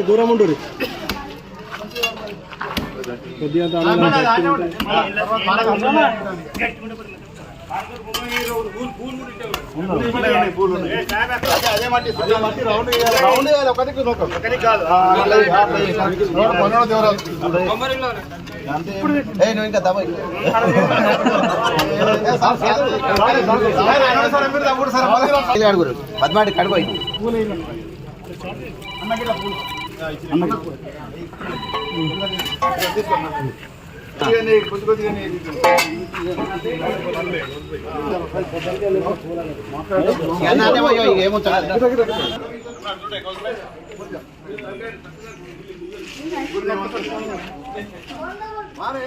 దూరం ఉంటుంది కొద్దిగా ఇంకా పద్మాటి కడుపు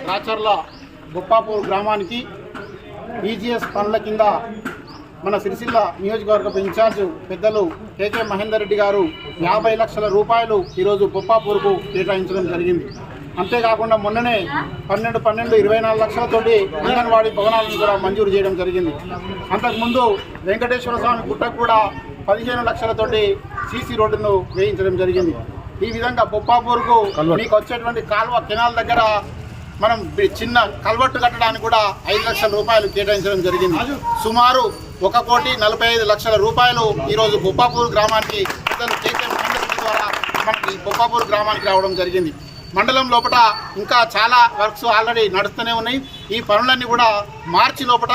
రాచర్ల బొప్పాపూర్ గ్రామానికి ఈజీఎస్ పనుల కింద మన సిరిసిల్ల నియోజకవర్గ ఇన్ఛార్జ్ పెద్దలు కేకే మహేందర్ రెడ్డి గారు 50 లక్షల రూపాయలు ఈరోజు బొప్పాపూర్కు కేటాయించడం జరిగింది. అంతేకాకుండా మొన్ననే 24 లక్షలతోటి అంగన్వాడీ భవనాలను కూడా మంజూరు చేయడం జరిగింది. అంతకుముందు వెంకటేశ్వర స్వామి గుట్టకు కూడా 15 లక్షలతోటి సీసీ రోడ్డును వేయించడం జరిగింది. ఈ విధంగా బొప్పాపూర్కు మీకు వచ్చేటువంటి కాల్వ కెనాల్ దగ్గర మనం చిన్న కల్వర్టు కట్టడానికి కూడా 5 లక్షల రూపాయలు కేటాయించడం జరిగింది. సుమారు 1,45 లక్షల రూపాయలు ఈరోజు బొప్పాపూర్ గ్రామానికి పెద్దలు కేకే మహేందర్ రెడ్డి ద్వారా మనకి బొప్పాపూర్ గ్రామానికి రావడం జరిగింది. మండలం లోపల ఇంకా చాలా వర్క్స్ ఆల్రెడీ నడుస్తూనే ఉన్నాయి. ఈ పనులన్నీ కూడా మార్చి లోపల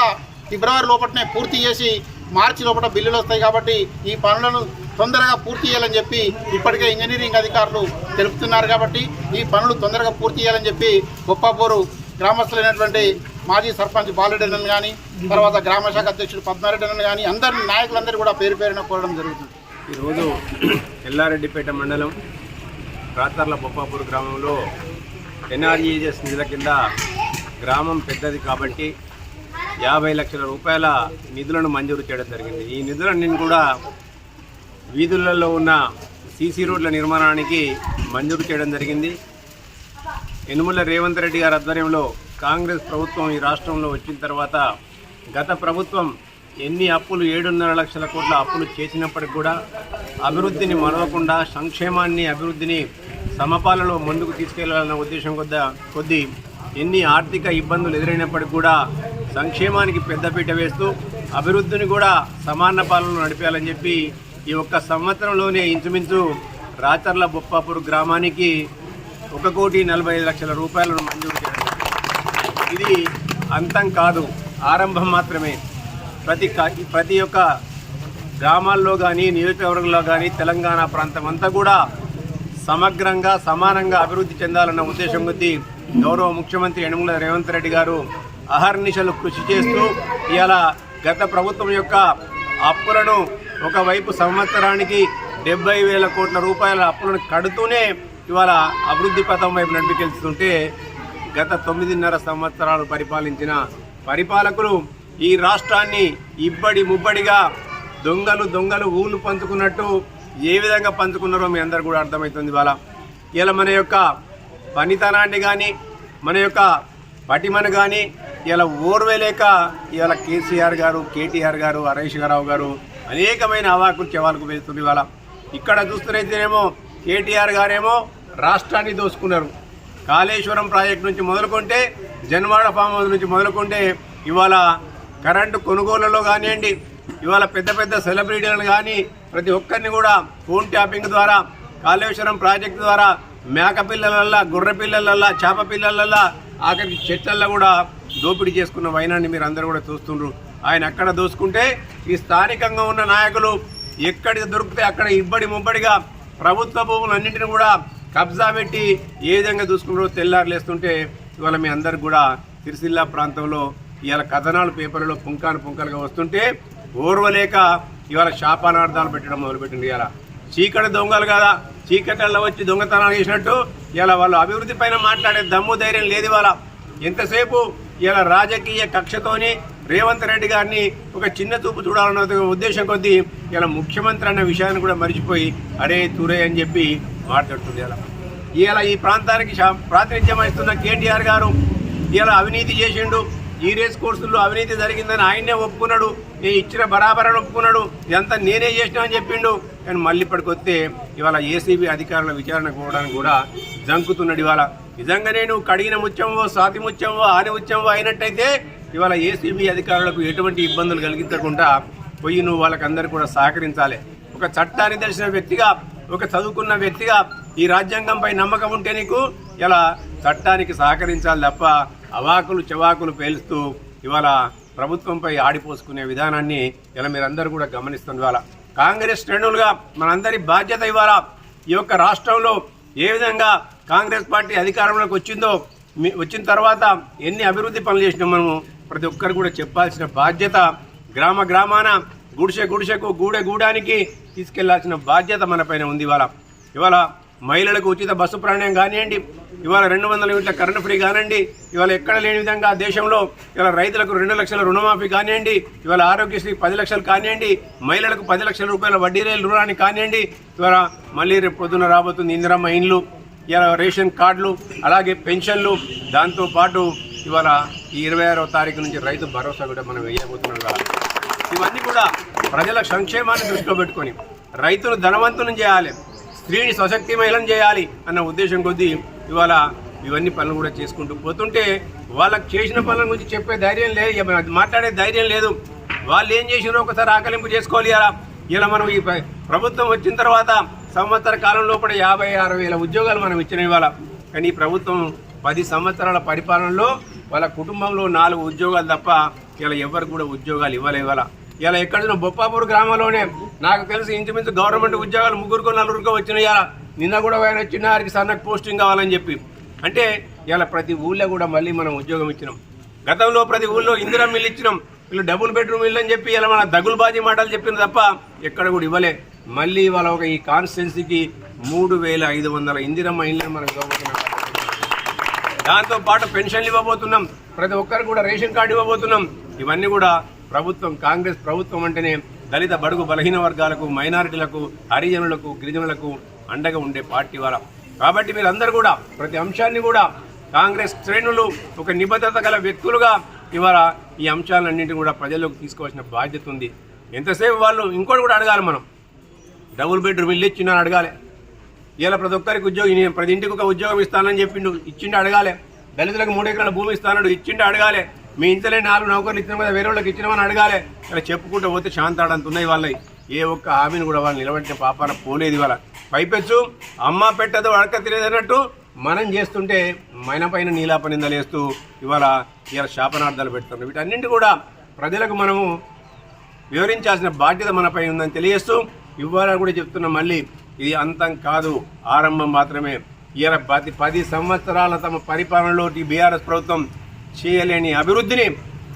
ఫిబ్రవరి లోపలనే పూర్తి చేసి మార్చి లోపల బిల్లులు వస్తాయి. కాబట్టి ఈ పనులను తొందరగా పూర్తి చేయాలని చెప్పి ఇప్పటికే ఇంజనీరింగ్ అధికారులు తెలుపుతున్నారు. కాబట్టి ఈ పనులు తొందరగా పూర్తి చేయాలని చెప్పి బొప్పాపూరు గ్రామస్తులైనటువంటి మాజీ సర్పంచ్ బాలరెడ్డి కానీ, తర్వాత గ్రామశాఖ అధ్యక్షుడు పద్మారెడ్డి కానీ అందరి నాయకులందరూ కూడా పేరు పేరున కోరడం జరుగుతుంది. ఈరోజు ఎల్లారెడ్డిపేట మండలం రాచర్ల బొప్పాపూర్ గ్రామంలో ఎన్ఆర్ఈజెస్ నిధుల కింద గ్రామం పెద్దది కాబట్టి 50 లక్షల రూపాయల నిధులను మంజూరు చేయడం జరిగింది. ఈ నిధులన్నీ కూడా వీధులలో ఉన్న సీసీ రోడ్ల నిర్మాణానికి మంజూరు చేయడం జరిగింది. యనుమల రేవంత్ రెడ్డి గారి ఆధ్వర్యంలో కాంగ్రెస్ ప్రభుత్వం ఈ రాష్ట్రంలో వచ్చిన తర్వాత గత ప్రభుత్వం ఎన్ని అప్పులు 7.5 లక్షల కోట్ల అప్పులు చేసినప్పటికి కూడా అభివృద్ధిని మరవకుండా సంక్షేమాన్ని అభివృద్ధిని సమపాలలో ముందుకు తీసుకెళ్లాలన్న ఉద్దేశం కొద్దీ ఎన్ని ఆర్థిక ఇబ్బందులు ఎదురైనప్పటికీ కూడా సంక్షేమానికి పెద్దపీట వేస్తూ అభివృద్ధిని కూడా సమాన పాలనలో నడిపేయాలని చెప్పి ఈ ఒక్క సంవత్సరంలోనే ఇంచుమించు రాచర్ల బొప్పాపూర్ గ్రామానికి 1,45 లక్షల రూపాయలను మంజూరు చేయడం. ఇది అంతం కాదు, ఆరంభం మాత్రమే. ప్రతి ఒక్క గ్రామాల్లో కానీ నియోజకవర్గంలో కానీ తెలంగాణ ప్రాంతం అంతా కూడా సమగ్రంగా సమానంగా అభివృద్ధి చెందాలన్న ఉద్దేశం కొద్దీ గౌరవ ముఖ్యమంత్రి యనుమల రేవంత్ రెడ్డి గారు అహర్నిశలు కృషి చేస్తూ ఇలా గత ప్రభుత్వం యొక్క అప్పులను ఒకవైపు సంవత్సరానికి 70,000 కోట్ల రూపాయల అప్పులను కడుతూనే ఇవాళ అభివృద్ధి పథం వైపు నడిపికెళ్తుంటే గత 9.5 సంవత్సరాలు పరిపాలించిన పరిపాలకులు ఈ రాష్ట్రాన్ని ఇబ్బడి ముబ్బడిగా దొంగలు ఊళ్ళు పంచుకున్నట్టు ఏ విధంగా పంచుకున్నారో మీ అందరు కూడా అర్థమవుతుంది. ఇలా మన యొక్క పనితనాన్ని కానీ మన యొక్క పటిమను కానీ ఇలా ఓర్వేలేక ఇవాళ కేసీఆర్ గారు, కేటీఆర్ గారు, హరీష్ రావు గారు అనేకమైన అవాకులు చెవాలకు వేస్తుంది. ఇవాళ ఇక్కడ చూస్తున్నైతేనేమో కేటీఆర్ గారేమో రాష్ట్రాన్ని దోసుకున్నారు. కాళేశ్వరం ప్రాజెక్టు నుంచి మొదలుకుంటే, జన్వాడ ఫామ్ హౌస్ నుంచి మొదలుకుంటే ఇవాళ కరెంటు కొనుగోళ్లలో కానివ్వండి, ఇవాళ పెద్ద సెలబ్రిటీలను కానీ ప్రతి ఒక్కరిని కూడా ఫోన్ ట్యాపింగ్ ద్వారా, కాళేశ్వరం ప్రాజెక్టు ద్వారా మేక పిల్లలల్లా, గొర్రె పిల్లలల్లా, చేప పిల్లలల్లా, ఆఖరికి చెట్లల్లో కూడా దోపిడీ చేసుకున్న వైనాన్ని మీరు అందరూ కూడా చూస్తుండ్రు. ఆయన ఎక్కడ దోసుకుంటే ఈ స్థానికంగా ఉన్న నాయకులు ఎక్కడికి దొరికితే అక్కడ ఇబ్బడి ముబ్బడిగా ప్రభుత్వ భూములన్నింటినీ కూడా కబ్జా పెట్టి ఏ విధంగా చూసుకున్నారో తెల్లారులేస్తుంటే ఇవాళ మీ అందరికి కూడా సిరిసిల్ల ప్రాంతంలో ఇవాళ కథనాలు పేపర్లలో పుంకాలుగా వస్తుంటే ఓర్వలేక ఇవాళ శాపానార్థాలు పెట్టడం మొదలుపెట్టింది. ఇవాళ చీకటి దొంగలు కదా, చీకటిలో వచ్చి దొంగతనాలు చేసినట్టు ఇలా వాళ్ళు అభివృద్ధి పైన మాట్లాడే దమ్ము ధైర్యం లేదు. ఇవాళ ఎంతసేపు ఇలా రాజకీయ కక్షతోని రేవంత్ రెడ్డి గారిని ఒక చిన్న చూపు చూడాలన్న ఉద్దేశం కొద్దీ ఇలా ముఖ్యమంత్రి అన్న విషయాన్ని కూడా మర్చిపోయి అరే తురే అని చెప్పి మాట్లాడుతుంది. ఇలా ఈ ప్రాంతానికి ప్రాతినిధ్యం వహిస్తున్న కేటీఆర్ గారు ఇలా అవినీతి చేసిండు, ఈ రేస్ కోర్సుల్లో అవినీతి జరిగిందని ఆయనే ఒప్పుకున్నాడు, నేను ఇచ్చిన బరాబరని ఒప్పుకున్నాడు, ఇదంతా నేనే చేసినా అని చెప్పిండు. కానీ మళ్ళీ ఇప్పటికొస్తే ఇవాళ ఏసీబీ అధికారుల విచారణ పోవడానికి కూడా జంకుతున్నాడు. ఇవాళ నిజంగా నేను కడిగిన ముత్యంవో స్వాతి ముత్యంవో ఆని ముత్యంవో అయినట్టయితే ఇవాళ ఏసీబీ అధికారులకు ఎటువంటి ఇబ్బందులు కలిగించకుండా పోయి నువ్వు వాళ్ళకందరూ కూడా సహకరించాలి. ఒక చట్టాన్ని తెలిసిన వ్యక్తిగా, ఒక చదువుకున్న వ్యక్తిగా ఈ రాజ్యాంగంపై నమ్మకం ఉంటే నీకు ఇలా చట్టానికి సహకరించాలి తప్ప అవాకులు చెవాకులు పేలుస్తూ ఇవాళ ప్రభుత్వంపై ఆడిపోసుకునే విధానాన్ని ఇలా మీరందరూ కూడా గమనిస్తుంది. ఇవాళ కాంగ్రెస్ శ్రేణులుగా మనందరి బాధ్యత ఇవాళ ఈ యొక్క రాష్ట్రంలో ఏ విధంగా కాంగ్రెస్ పార్టీ అధికారంలోకి వచ్చిన తర్వాత ఎన్ని అభివృద్ధి పనులు చేసినాం మనము ప్రతి ఒక్కరు కూడా చెప్పాల్సిన బాధ్యత, గ్రామ గ్రామాన గుడిసె గుడిసెకు గూడె గూడానికి తీసుకెళ్లాల్సిన బాధ్యత మన పైన ఉంది. ఇవాళ మహిళలకు ఉచిత బస్సు ప్రయాణం కానివ్వండి, ఇవాళ 200 యూనిట్ల కరెంటు ఫ్రీ కానివ్వండి, ఇవాళ ఎక్కడ లేని విధంగా దేశంలో ఇవాళ రైతులకు 2 లక్షల రుణమాఫీ కానివ్వండి, ఇవాళ ఆరోగ్యశ్రీ 10 లక్షలు కానివ్వండి, మహిళలకు 10 లక్షల రూపాయల వడ్డీ రుణాన్ని కానివ్వండి, ఇవాళ మళ్ళీ రేపు పొద్దున రాబోతుంది ఇందిరమ్మ ఇండ్లు, ఇవాళ రేషన్ కార్డులు, అలాగే పెన్షన్లు, దాంతోపాటు ఇవాళ ఈ 26వ తారీఖు నుంచి రైతు భరోసా కూడా మనం వేయబోతున్నాం కదా. ఇవన్నీ కూడా ప్రజల సంక్షేమాన్ని దృష్టిలో పెట్టుకొని రైతును ధనవంతులను చేయాలి, స్త్రీని సశక్తిమయం చేయాలి అన్న ఉద్దేశం కొద్దీ ఇవాళ ఇవన్నీ పనులు కూడా చేసుకుంటూ పోతుంటే వాళ్ళకి చేసిన పనుల గురించి చెప్పే ధైర్యం లేదు, మాట్లాడే ధైర్యం లేదు. వాళ్ళు ఏం చేసినారో ఒకసారి ఆకలింపు చేసుకోవాలి. ఇలా మనం ఈ ప్రభుత్వం వచ్చిన తర్వాత సంవత్సర కాలం లోపల 56 వేల ఉద్యోగాలు మనం ఇచ్చిన ఇవాళ. కానీ ఈ ప్రభుత్వం 10 సంవత్సరాల పరిపాలనలో వాళ్ళ కుటుంబంలో 4 ఉద్యోగాలు తప్ప ఇలా ఎవరు కూడా ఉద్యోగాలు ఇవ్వలే. ఇలా ఎక్కడ బొప్పాపూర్ గ్రామంలోనే నాకు తెలిసి ఇంచుమించు గవర్నమెంట్ ఉద్యోగాలు 3కో 4కో వచ్చినాయి. నిన్న కూడా ఆయన వచ్చిన వారికి సన్నకు పోస్టింగ్ కావాలని చెప్పి అంటే ఇలా ప్రతి ఊళ్ళో కూడా మళ్ళీ మనం ఉద్యోగం ఇచ్చినాం. గతంలో ప్రతి ఊళ్ళో ఇందిరమ్మ ఇల్లు ఇచ్చినాం, వీళ్ళు డబుల్ బెడ్రూమ్ ఇల్లు అని చెప్పి ఇలా మన దగులుబాజీ మాటలు చెప్పిన తప్ప ఎక్కడ కూడా ఇవ్వలే. మళ్ళీ వాళ్ళ ఒక ఈ కాన్స్టిట్యున్సీకి 3500 ఇందిరమ్మ ఇళ్ళని మనం ఇవ్వబోతున్నాం. దాంతోపాటు పెన్షన్లు ఇవ్వబోతున్నాం, ప్రతి ఒక్కరు కూడా రేషన్ కార్డు ఇవ్వబోతున్నాం. ఇవన్నీ కూడా ప్రభుత్వం, కాంగ్రెస్ ప్రభుత్వం అంటేనే దళిత బడుగు బలహీన వర్గాలకు, మైనారిటీలకు, హరిజనులకు, గిరిజనులకు అండగా ఉండే పార్టీ వాళ్ళ. కాబట్టి మీరందరూ కూడా ప్రతి అంశాన్ని కూడా కాంగ్రెస్ శ్రేణులు ఒక నిబద్ధత గల వ్యక్తులుగా ఇవాళ ఈ అంశాలన్నింటినీ కూడా ప్రజల్లోకి తీసుకోవాల్సిన బాధ్యత ఉంది. ఎంతసేపు వాళ్ళు ఇంకోటి కూడా అడగాలి, మనం డబుల్ బెడ్రూమ్ ఇల్లు ఇచ్చినాను అడగాలి. ఇలా ప్రతి ఒక్కరికి ఉద్యోగం, ప్రతి ఇంటికి ఒక ఉద్యోగం ఇస్తానని చెప్పిండు, ఇచ్చిండు అడగాలి. దళితులకు 3 ఎకరాల భూమి ఇస్తానడు, ఇచ్చిండు అడగాలి. మీ ఇంతలే 4 నౌకర్లు ఇచ్చిన కదా వేరే వాళ్ళకి ఇచ్చినామని అడగాలి. ఇలా చెప్పుకుంటూ పోతే శాంతాడంత ఉన్నాయి వాళ్ళవి. ఏ ఒక్క హామీని కూడా వాళ్ళు నిలబెట్టిన పాపాన పోలేదు. ఇవాళ పైపెచ్చు అమ్మ పెట్టదు అడక తెలియదన్నట్టు మనం చేస్తుంటే మన పైన నీలాపనిందలేస్తూ ఇవాళ శాపనార్థాలు పెడుతున్నాం. వీటన్నింటి కూడా ప్రజలకు మనము వివరించాల్సిన బాధ్యత మనపై ఉందని తెలియజేస్తూ ఇవాళ కూడా చెప్తున్నాం, మళ్ళీ ఇది అంతం కాదు, ఆరంభం మాత్రమే. ఇవాళ 10 సంవత్సరాల తమ పరిపాలనలో బీఆర్ఎస్ ప్రభుత్వం చేయలేని అభివృద్ధిని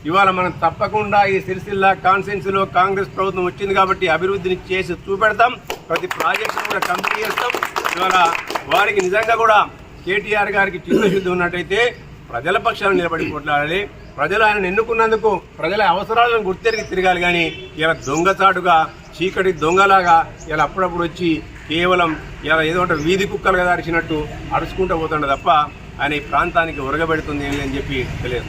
ఇవాళ మనం తప్పకుండా ఈ సిరిసిల్ల కాన్స్టిట్యున్సీలో కాంగ్రెస్ ప్రభుత్వం వచ్చింది కాబట్టి అభివృద్ధిని చేసి చూపెడతాం. ప్రతి ప్రాజెక్టును కూడా కంప్లీట్ చేస్తాం. ఇవాళ వారికి నిజంగా కూడా కేటీఆర్ గారికి చిత్తశుద్ధి ఉన్నట్టయితే ప్రజల పక్షాలను నిలబడి కొట్లాడాలి. ప్రజలు ఆయనను ఎన్నుకున్నందుకు ప్రజల అవసరాలను గుర్తెరిగి తిరగాలి. కానీ ఇలా దొంగచాటుగా చీకటి దొంగలాగా ఇలా అప్పుడప్పుడు వచ్చి కేవలం ఇలా ఏదో వీధి కుక్కలుగా అరిచినట్టు అరుచుకుంటూ పోతుండే తప్ప ఆయన ఈ ప్రాంతానికి ఉరగబెడుతుంది అని చెప్పి తెలియదు.